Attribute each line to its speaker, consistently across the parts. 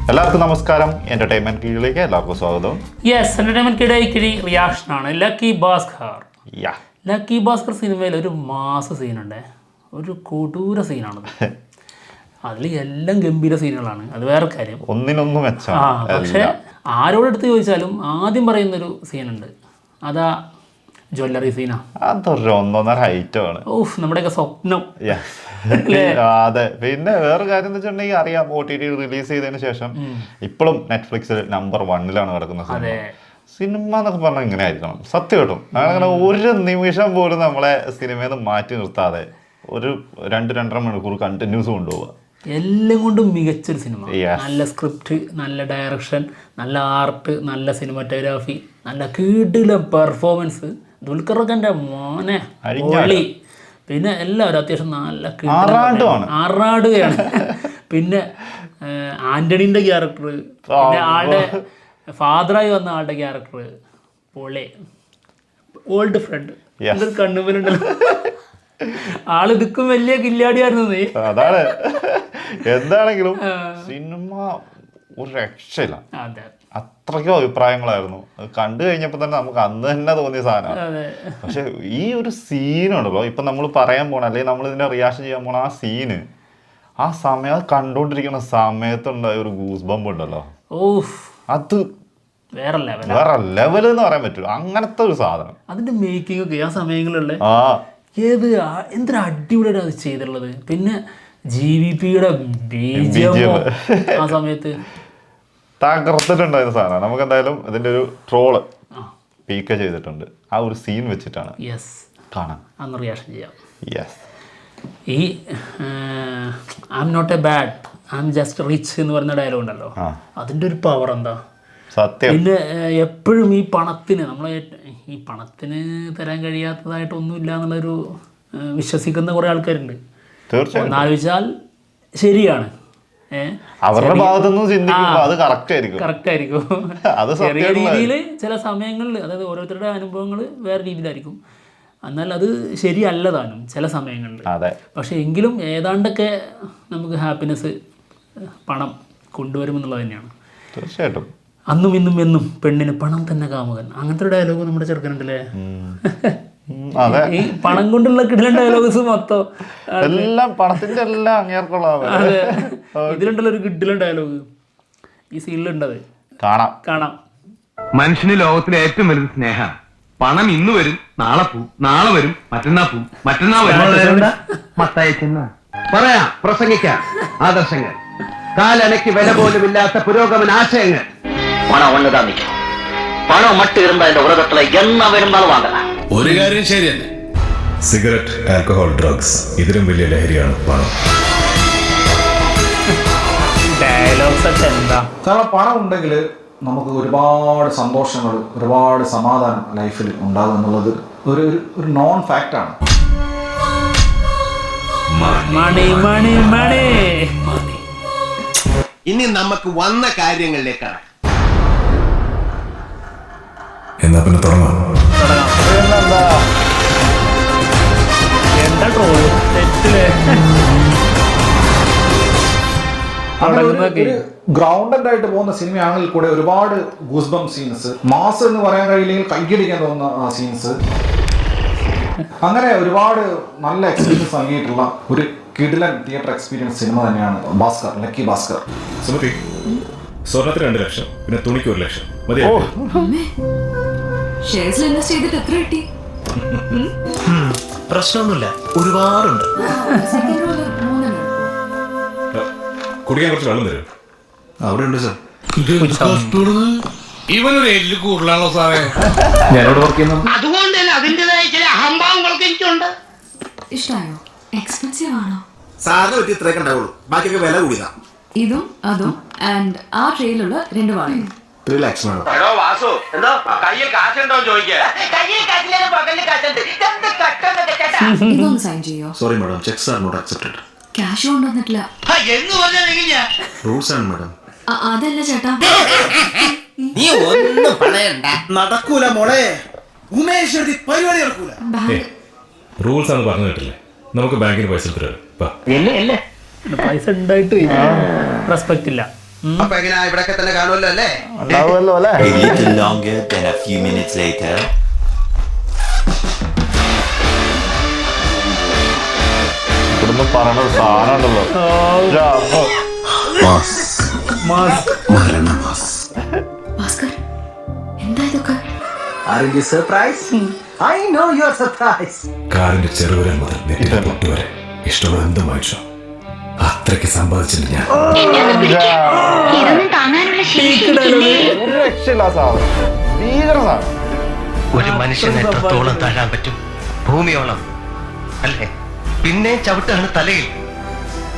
Speaker 1: എല്ലാവർക്കും നമസ്കാരം. എന്റർടൈൻമെന്റ് കീഴിലേക്ക് എല്ലാവർക്കും സ്വാഗതം.
Speaker 2: യെസ്, എന്റർടൈൻമെന്റ് കിഴി റിയാക്ഷൻ ആണ്. ലക്കി ഭാസ്കർ. ലക്കി ഭാസ്കർ സിനിമയിൽ ഒരു മാസ സീനുണ്ട്, ഒരു കൊടൂര സീനാണത്. അതിൽ എല്ലാം ഗംഭീര സീനുകളാണ്, അത് വേറെ കാര്യം.
Speaker 1: ഒന്നിനൊന്നും മെച്ചമാണ്.
Speaker 2: പക്ഷെ ആരോടെടുത്ത് ചോദിച്ചാലും ആദ്യം പറയുന്നൊരു സീനുണ്ട്, അതാ ജ്വല്ലറി സീനാ.
Speaker 1: അതൊരു ഒന്നൊന്നര ഐറ്റമാണ്.
Speaker 2: ഓഹ്, നമ്മുടെയൊക്കെ സ്വപ്നം.
Speaker 1: അതെ. പിന്നെ വേറെ കാര്യം എന്ന് വെച്ചിട്ടുണ്ടെങ്കിൽ അറിയാം, OTT റിലീസ് ചെയ്തതിന് ശേഷം ഇപ്പോഴും നെറ്റ്ഫ്ലിക്സിൽ നമ്പർ 1 കിടക്കുന്ന സിനിമ എന്നൊക്കെ പറഞ്ഞാൽ ഇങ്ങനെ ആയിരിക്കണം. സത്യമായിട്ടും അങ്ങനെ ഒരു നിമിഷം പോലും നമ്മളെ സിനിമയിൽ നിന്ന് മാറ്റി നിർത്താതെ ഒരു 2-2.5 മണിക്കൂർ കണ്ടിന്യൂസ് കൊണ്ടുപോവുക.
Speaker 2: എല്ലാം കൊണ്ടും മികച്ചൊരു സിനിമ. നല്ല സ്ക്രിപ്റ്റ്, നല്ല ഡയറക്ഷൻ, നല്ല ആർട്ട്, നല്ല സിനിമാറ്റോഗ്രാഫി, നല്ല കീടിലെ പെർഫോമൻസ്. ദുൽഖർഖാന്റെ മോനെ പൊളി. പിന്നെ എല്ലാവരും അത്യാവശ്യം നല്ല ആറാടുകയാണ്. പിന്നെ ആന്റണീൻ്റെ ക്യാരക്ടർ, പിന്നെ ആളുടെ ഫാദറായി വന്ന ആളുടെ ക്യാരക്ടർ പൊളി. ഓൾഡ് ഫ്രണ്ട് എന്തൊരു കണ്ണുമ്പലുണ്ടല്ലോ, ആള് ഇതുക്കും വലിയ കില്ലാടിയായിരുന്നു. നീ
Speaker 1: അതാണ്. എന്താണെങ്കിലും സിനിമ ഒരു രക്ഷയില്ല. അത്രയ്ക്കും അഭിപ്രായങ്ങളായിരുന്നു. അത് കണ്ടു കഴിഞ്ഞപ്പോൾ തന്നെ നമുക്ക് അന്ന് തന്നെ തോന്നിയ സാധനമാണ്. പക്ഷെ ഈ ഒരു സീനുണ്ടല്ലോ, ഇപ്പം നമ്മൾ പറയാൻ പോണ അല്ലെങ്കിൽ നമ്മൾ ഇതിനെ റിയാക്ഷൻ ചെയ്യാൻ പോണ ആ സീന്, ആ സമയം കണ്ടുകൊണ്ടിരിക്കുന്ന സമയത്തുണ്ടായ ഒരു ഗൂസ് ബംബ് ഉണ്ടല്ലോ, അത് വേറെ ലെവൽ എന്ന് പറയാൻ പറ്റും. അങ്ങനത്തെ ഒരു സാധനം. അതിന്റെ
Speaker 2: മേക്കിംഗ് ഒക്കെ ആ സമയങ്ങളിലുള്ള എന്തൊരു അടിപൊളിയാണ് അത് ചെയ്തിട്ടുള്ളത്. പിന്നെ GVPയുടെ ആ സമയത്ത്
Speaker 1: തകർത്തിട്ടുണ്ടായിരുന്ന സാധനമാണ്. നമുക്ക് എന്തായാലും ഇതിന്റെ ഒരു ട്രോള് പീക്ക ചെയ്തിട്ടുണ്ട്. ആ ഒരു സീൻ വെച്ചിട്ടാണ് കാണാൻ
Speaker 2: അന്ന് റിയാക്ഷൻ ചെയ്യാം. ഈ I am not a bad, I am just rich എന്ന് പറയുന്ന ഡയലോഗ് ഉണ്ടല്ലോ, അതിന്റെ ഒരു പവർ എന്താ
Speaker 1: സത്യം.
Speaker 2: പിന്നെ എപ്പോഴും ഈ പണത്തിന് ഈ പണത്തിന് തരാൻ കഴിയാത്തതായിട്ടൊന്നും ഇല്ല എന്നുള്ളൊരു വിശ്വസിക്കുന്ന കുറെ ആൾക്കാരുണ്ട്. ഒന്നാലോചിച്ചാൽ ശരിയാണ്,
Speaker 1: അവരുടെ ഭാഗത്തുനിന്ന് ചിന്തിക്കുമ്പോൾ അത് കറക്റ്റ്
Speaker 2: ആയിരിക്കും. ചെറിയ രീതിയിൽ ചില സമയങ്ങളിൽ, അതായത് ഓരോരുത്തരുടെ അനുഭവങ്ങൾ വേറെ രീതിയിലായിരിക്കും, എന്നാൽ അത് ശരിയല്ല താനും ചില സമയങ്ങളിൽ. പക്ഷെ എങ്കിലും ഏതാണ്ടൊക്കെ നമുക്ക് ഹാപ്പിനെസ് പണം കൊണ്ടുവരുമെന്നുള്ളത് തന്നെയാണ്.
Speaker 1: തീർച്ചയായിട്ടും.
Speaker 2: അന്നും ഇന്നും എന്നും പെണ്ണിന് പണം തന്നെ കാമുകൻ, അങ്ങനത്തെ ഒരു ഡയലോഗ് നമ്മുടെ ചെറുക്കനുണ്ടല്ലേ. ഈ പണം കൊണ്ടുള്ള കിടിലൻ ഡയലോഗ്സ് മൊത്തം
Speaker 1: എല്ലാം പണത്തിന്റെ എല്ലാം അങ്ങേർക്കുള്ളതാണ്.
Speaker 2: ഇതിലുണ്ടല്ലോ ഒരു കിടിലൻ ഡയലോഗ് ഈ സീനിലുണ്ടത്. കാണാം.
Speaker 3: മനുഷ്യന് ലോകത്തിലെ ഏറ്റവും വലുത് സ്നേഹ. പണം ഇന്ന് വരും, നാളെ പോവും, നാളെ വരും, മറ്റന്നാ പോവും, മറ്റന്നാ വരും. പറയാ, പ്രസംഗിക്കാം ആദർശങ്ങൾ, കാലനയ്ക്ക് വില പോലും ഇല്ലാത്ത പുരോഗമന ആശയങ്ങൾ.
Speaker 4: பணம் ஒண்ணுதான் நிக்கும். பணம் மட்டும் இருந்தா இந்த உலகத்துல என்ன வேணும்னாலும் வாங்கலாம்.
Speaker 5: ഒരു കാര്യം ശരി തന്നെ, സിഗരറ്റ്, ആൽക്കഹോൾ, ഡ്രഗ്സ്, ഇതിലും വലിയ ലഹരിയാണ് പണം.
Speaker 6: കാരണം പണം ഉണ്ടെങ്കിൽ നമുക്ക് ഒരുപാട് സന്തോഷങ്ങൾ, ഒരുപാട് സമാധാനം ലൈഫിൽ ഉണ്ടാകും എന്നുള്ളത് ഒരു നോൺ ഫാക്റ്റാണ്.
Speaker 3: ഇനി നമുക്ക് വന്ന കാര്യങ്ങളിലേക്കാണ്.
Speaker 5: എന്നാ പിന്നെ തുടങ്ങാം.
Speaker 6: ഗ്രൗണ്ടഡ് ആയിട്ട് പോകുന്ന സിനിമയാണെങ്കിൽ കൂടെ ഒരുപാട് ഗൂസ്ബം സീൻസ്, മാസ് എന്ന് പറയാൻ കഴിയില്ലെങ്കിൽ കൈയടിക്കാൻ തോന്നുന്ന സീൻസ്, അങ്ങനെ ഒരുപാട് നല്ല എക്സ്പീരിയൻസ് നൽകിയിട്ടുള്ള ഒരു കിടിലൻ തിയേറ്റർ എക്സ്പീരിയൻസ് സിനിമ തന്നെയാണ് ഭാസ്കർ, ലക്കി ഭാസ്കർ.
Speaker 5: സുമതി, സ്വർണത്തിന് 2 ലക്ഷം, പിന്നെ തുണിക്ക് 1 ലക്ഷം മതി.
Speaker 7: പ്രശ്നമൊന്നുമില്ല, ഒരുപാടുണ്ട്.
Speaker 5: കുടിക്കാൻ കുറച്ച് വെള്ളം തരും.
Speaker 6: അവിടെ ഉണ്ട് സാർ.
Speaker 3: ഇവനൊരു എല്ല് കൂടുതലാണല്ലോ സാറേ.
Speaker 6: ഞാനിവിടെ വർക്ക് ചെയ്യുന്നു.
Speaker 4: അതുകൊണ്ട് തന്നെ അതിൻ്റെതായ ചില അഹംഭാവങ്ങളൊക്കെ എനിക്കുണ്ട്.
Speaker 8: ഇഷ്ടമായോ? എക്സ്പെൻസീവ് ആണോ?
Speaker 3: സാറിന് പറ്റി ഇത്രയൊക്കെ ഉണ്ടാവുള്ളൂ, ബാക്കിയൊക്കെ വില കൂടിയതാ.
Speaker 8: ഇതും അതും ആൻഡ് ആ ട്രെയിലുള്ള 2 വാഴയും.
Speaker 3: റിലാക്സ് വേണം.
Speaker 4: വാസു, എന്തോ കയ്യിൽ കാശുണ്ടോ ചോദിക്കുക.
Speaker 8: ഇതൊന്ന് സൈൻ ചെയ്യോ?
Speaker 6: Sorry madam, checks are not accepted.
Speaker 8: Cash കൊണ്ടുവന്നിട്ടില്ല.
Speaker 6: റൂൾസ് ആണ് മാഡം.
Speaker 8: അതല്ല ചേട്ടാ,
Speaker 4: നീ ഒന്നും പറയണ്ട.
Speaker 3: നടക്കൂല മോളെ, ഉമേഷ് പരിപാടി നടക്കൂല.
Speaker 5: റൂൾസ് ആണ് പറഞ്ഞു കേട്ടില്ലേ, നമുക്ക് ബാങ്കിന് പൈസ തരാം.
Speaker 2: പൈസ ഉണ്ടായിട്ട് റെസ്പെക്റ്റ് ഇല്ല.
Speaker 3: അപ്പൊ എങ്ങനെയാ ഇവിടൊക്കെ തന്നെ കാണുമല്ലോ അല്ലേ?
Speaker 1: ഉണ്ടാവുമല്ലോ അല്ലേ?
Speaker 9: A little longer than a few minutes later.
Speaker 1: ഇവിടുന്ന് പറയണ സാധനം ഉണ്ടല്ലോ.
Speaker 8: ഭാസ്കർ എന്താ ഇതൊക്കെ?
Speaker 3: Aren't you surprised? I know you're surprised.
Speaker 5: കാറിന്റെ ചെറുവിരൽ മുതൽ നെറ്റിലെ പൊട്ട് വരെ ഇഷ്ടമുള്ള എന്തും വാങ്ങിച്ചോ. അത്രയ്ക്ക് സമ്പാദിച്ചില്ല ഞാൻ.
Speaker 1: ഒരു രക്ഷയില്ല ആ സാധനം. ഭീകര സാധനം.
Speaker 3: ഒരു മനുഷ്യന് എത്രത്തോളം താഴാൻ പറ്റും? ഭൂമിയോളം അല്ലേ? പിന്നെ ചവിട്ടാണ് തലയിൽ.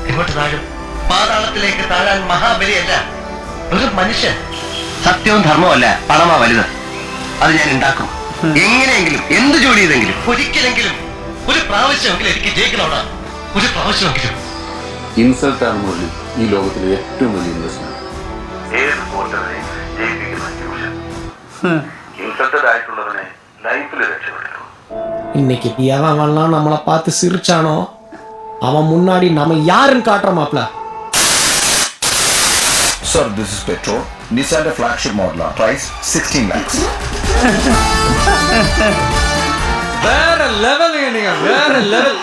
Speaker 3: എങ്ങോട്ട് താഴും? പാതാളത്തിലേക്ക് താഴാൻ മഹാബലിയല്ല, ഒരു മനുഷ്യൻ. സത്യവും ധർമ്മമല്ല പണമാ വലുത്. അത് ഞാൻ ഉണ്ടാക്കും. എങ്ങനെയെങ്കിലും എന്ത് ജോലി ചെയ്തെങ്കിലും ഒരിക്കലെങ്കിലും ഒരു പ്രാവശ്യമെങ്കിലും എനിക്ക് ജയിക്കണോടാ. ഒരു പ്രാവശ്യമെങ്കിലും.
Speaker 10: ഇൻസൾട്ട് ആണ് മുരളി ഈ ലോകത്തിലെ ഏറ്റവും വലിയ ഇൻവെസ്റ്റ്മെന്റ്.
Speaker 3: ഏത് സ്പോർട്ടറെ ജയിപ്പിക്കുന്ന ട്യൂഷൻ. ഇൻസൾട്ടഡ് ആയിട്ടുള്ളവനെ ലൈഫിൽ രക്ഷപ്പെടുത്തും.
Speaker 7: இன்னைக்கு எவன் வரலாம் நம்மளை பார்த்து சிரிச்சானோ அவன் முன்னாடி நம்ம யாருன்னு காட்டுற மாப்ள.
Speaker 10: Sir, this is petrol. Nissan flagship model. Price 16 lakhs.
Speaker 7: வேற லெவல் நீங்க, வேற லெவல்.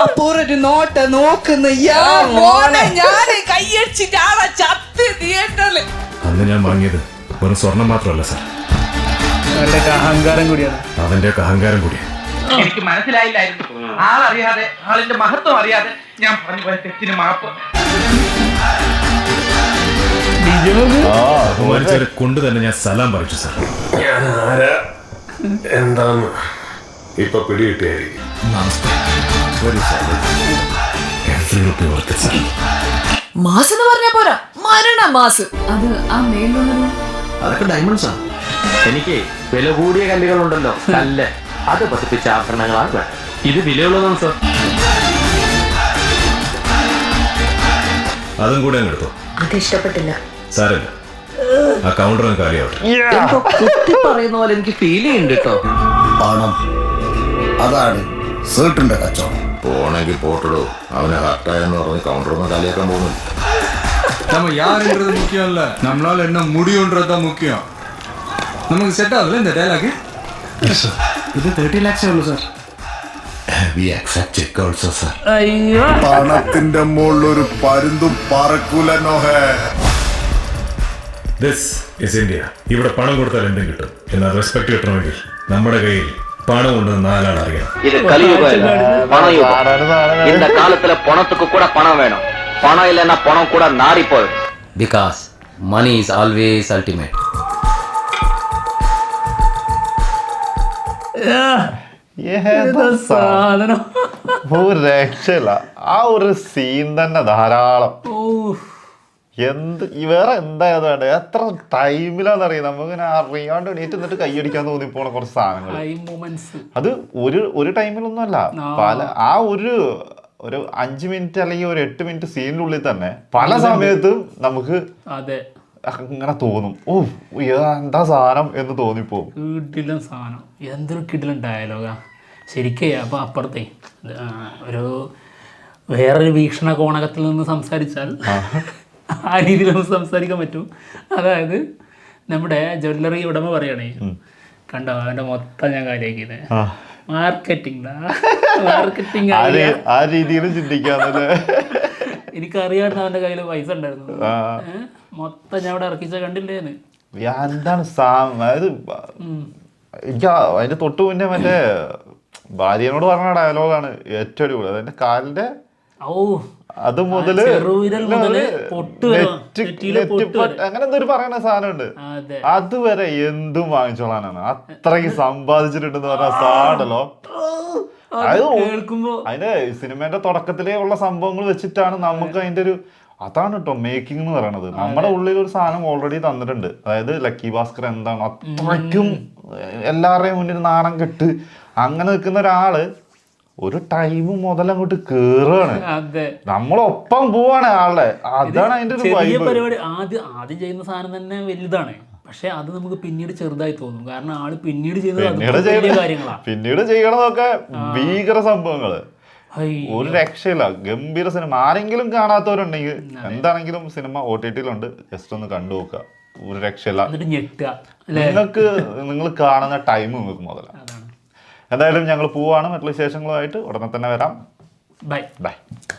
Speaker 11: അപ്പൊ ഒരു നോട്ട് നോക്കുന്ന ഞാൻ കൈയടിച്ചിട്ട് ആളെ ചത്ത് തിയേറ്ററിൽ.
Speaker 5: അന്ന് ഞാൻ വാങ്ങിയത് വെറും സ്വർണം മാത്രമല്ല സാർ,
Speaker 2: അഹങ്കാരം കൂടിയാണ്.
Speaker 5: അവന്റെ അഹങ്കാരം കൂടിയാണ്.
Speaker 3: എനിക്ക് മനസ്സിലായില്ലായിരുന്നു. ആളറിയാതെ, ആളിന്റെ മഹത്വം അറിയാതെ ഞാൻ പറഞ്ഞു പോയ തെറ്റിന് മാപ്പ്.
Speaker 5: ബഹുമാനിച്ചവരെ കൊണ്ട് തന്നെ ഞാൻ സലാം പറിച്ചു സാർ. എന്താന്ന് ഇപ്പൊ പിടികിട്ടിയായിരിക്കും.
Speaker 8: മാസ് എന്ന് പറഞ്ഞാ പോരാ, മരണ മാസ്. അത് ആ മേലുള്ളത്
Speaker 3: അതൊക്കെ ഡയമണ്ട്സാ. എനിക്ക് വില കൂടിയ കല്ലുകളുണ്ടല്ലോ, കല്ല്, അത് പതിപ്പിച്ച ആഭരണങ്ങളാണ് വേണം. ഇത് വിലയുള്ളതാണ് സാർ.
Speaker 5: അതും കൂടെ അങ്ങ് എടുത്തോ.
Speaker 8: അത് ഇഷ്ടപ്പെട്ടില്ല.
Speaker 5: സാരല്ല, ആ കൗണ്ടർ കാര്യമാവട്ടെ.
Speaker 3: എന്തോ കുത്തി പറയുന്ന പോലെ എനിക്ക് ഫീൽ ചെയ്യുന്നുണ്ട് കേട്ടോ.
Speaker 10: പണം അതാണ് സേർട്ടിന്റെ കച്ചവടം.
Speaker 5: പോണെങ്കിൽ പോട്ടടോ, അവനെ ഹർട്ടായെന്ന് പറഞ്ഞ് കൗണ്ടറൊന്നും കളിയാക്കാൻ പോകുന്നില്ല.
Speaker 6: நம்ம யாருன்றது முக்கியம் இல்ல, நம்மளால என்ன முடியும்ன்றதுதான் முக்கியம். நமக்கு செட் ஆகுதுல இந்த டயலாக்.
Speaker 7: இது 30 lakhs ഉള്ളൂ sir.
Speaker 5: We accept check also, sir.
Speaker 2: അയ്യോ,
Speaker 10: പണത്തിന്റെ മുകളിൽ ഒരു പരുന്തും പറക്കൂല നോഹേ.
Speaker 5: This is India. ഇവിടെ പണം കൊടുത്താൽ എന്തും കിട്ടും. എന്നാൽ റെസ്പെക്ട് കിട്ടണമെങ്കിൽ നമ്മുടെ കയ്യിൽ പണം ഉണ്ടെന്ന് നാലാൾ അറിയണം.
Speaker 4: இது கலியுகம், பணயுகம். இந்த காலத்துல பணத்துக்கு கூட பணம் வேணும். பணம் இல்லைன்னா பணம் கூட நாரி போயிடும்.
Speaker 12: Because money is always ultimate.
Speaker 2: സാധനം
Speaker 1: ഒരു രക്ഷയില്ല. ആ ഒരു സീൻ തന്നെ ധാരാളം. വേറെ എന്തായാലും വേണ്ട. എത്ര ടൈമിലാന്നറിയാം നമുക്കിങ്ങനെ അറിയാണ്ട് എണീറ്റ് നിന്നിട്ട് കൈയടിക്കാൻ തോന്നിപ്പോണ കുറച്ച് സാധനങ്ങൾ. അത് ഒരു ടൈമിലൊന്നും അല്ല, പല ആ ഒരു 5 മിനിറ്റ് അല്ലെങ്കിൽ ഒരു 8 മിനിറ്റ് സീനിനുള്ളിൽ തന്നെ പല സമയത്തും നമുക്ക് അങ്ങനെ തോന്നും. എന്താ സാധനം എന്ന് തോന്നിപ്പോവും.
Speaker 2: കിടിലൻ സാധനം, എന്തൊരു കിടിലൻ ഡയലോഗാ ശരിക്കേ. അപ്പോൾ അപ്പുറത്തെ വേറൊരു വീക്ഷണ കോണകത്തിൽ നിന്ന് സംസാരിച്ചാൽ ആ രീതിയിൽ നമുക്ക് സംസാരിക്കാൻ പറ്റും. അതായത് നമ്മുടെ ജ്വല്ലറി ഉടമ പറയണേ, കണ്ടോ അവൻ്റെ മൊത്തം ഞാൻ കാര്യമാക്കിയത് മാർക്കറ്റിംഗ്
Speaker 1: ആ രീതിയിലും ചിന്തിക്കാന്നല്ലേ.
Speaker 2: എനിക്കറിയാമായിരുന്നു അവൻ്റെ കയ്യിൽ പൈസ ഉണ്ടായിരുന്നു, മൊത്തം ഞാൻ അവിടെ ഇറക്കിച്ച കണ്ടില്ലേന്ന്.
Speaker 1: എന്താണ് അതായത് എനിക്ക് അതിന്റെ തൊട്ട് മുന്നേ മറ്റേ ഭാര്യനോട് പറഞ്ഞ ഡയലോഗാണ് ഏറ്റവും അടിപൊളി. അതെന്റെ കാലിന്റെ അത് മുതല് അങ്ങനെ എന്തൊരു പറയണ സാധനമുണ്ട്. അതുവരെ എന്തും വാങ്ങിച്ചോളാനാണ്, അത്രയ്ക്ക് സമ്പാദിച്ചിട്ടുണ്ടെന്ന് പറഞ്ഞ സാധനമല്ലോ. അതിന്റെ സിനിമേന്റെ തുടക്കത്തിലേ ഉള്ള സംഭവങ്ങൾ വെച്ചിട്ടാണ് നമുക്ക് അതിന്റെ ഒരു അതാണ് കേട്ടോ മേക്കിംഗ് എന്ന് പറയണത്. നമ്മുടെ ഉള്ളിൽ ഒരു സാധനം ഓൾറെഡി തന്നിട്ടുണ്ട്. അതായത് ലക്കി ഭാസ്കർ എന്താണ് അത്രയ്ക്കും എല്ലാവരുടെയും മുന്നിൽ നാണം കെട്ട് അങ്ങനെ നിൽക്കുന്ന ഒരാള് ഒരു ടൈം മുതലങ്ങോട്ട് കേറാണ്,
Speaker 2: അതെ,
Speaker 1: നമ്മളൊപ്പം പോവാണ് ആളുടെ. അതാണ് അതിന്റെ ഒരു
Speaker 2: ചെറിയ
Speaker 1: vibe.
Speaker 2: പരിപാടി. ആദ്യം ചെയ്യുന്ന സാധനം തന്നെ വലുതാണ്, പക്ഷെ അത് നമുക്ക് പിന്നീട് ചെറുതായി തോന്നും. കാരണം ആള് പിന്നീട് ചെയ്തത് കാര്യങ്ങളാണ്.
Speaker 1: പിന്നീട് ചെയ്യണതൊക്കെ ഭീകര സംഭവങ്ങള്, ഒരു രക്ഷയില്ല. ഗംഭീര സിനിമ. ആരെങ്കിലും കാണാത്തവരുണ്ടെങ്കിൽ എന്താണെങ്കിലും സിനിമ OTT-ലുണ്ട്, ജസ്റ്റ് ഒന്ന് കണ്ടു നോക്കുക. ഒരു രക്ഷയില്ല. നിങ്ങൾ കാണുന്ന ടൈം നിങ്ങൾക്ക് മുതലാണ്. എന്തായാലും ഞങ്ങൾ പോവാണ്. മറ്റുള്ള വിശേഷങ്ങളുമായിട്ട് ഉടനെ തന്നെ വരാം.
Speaker 2: ബൈ.
Speaker 1: ബൈ.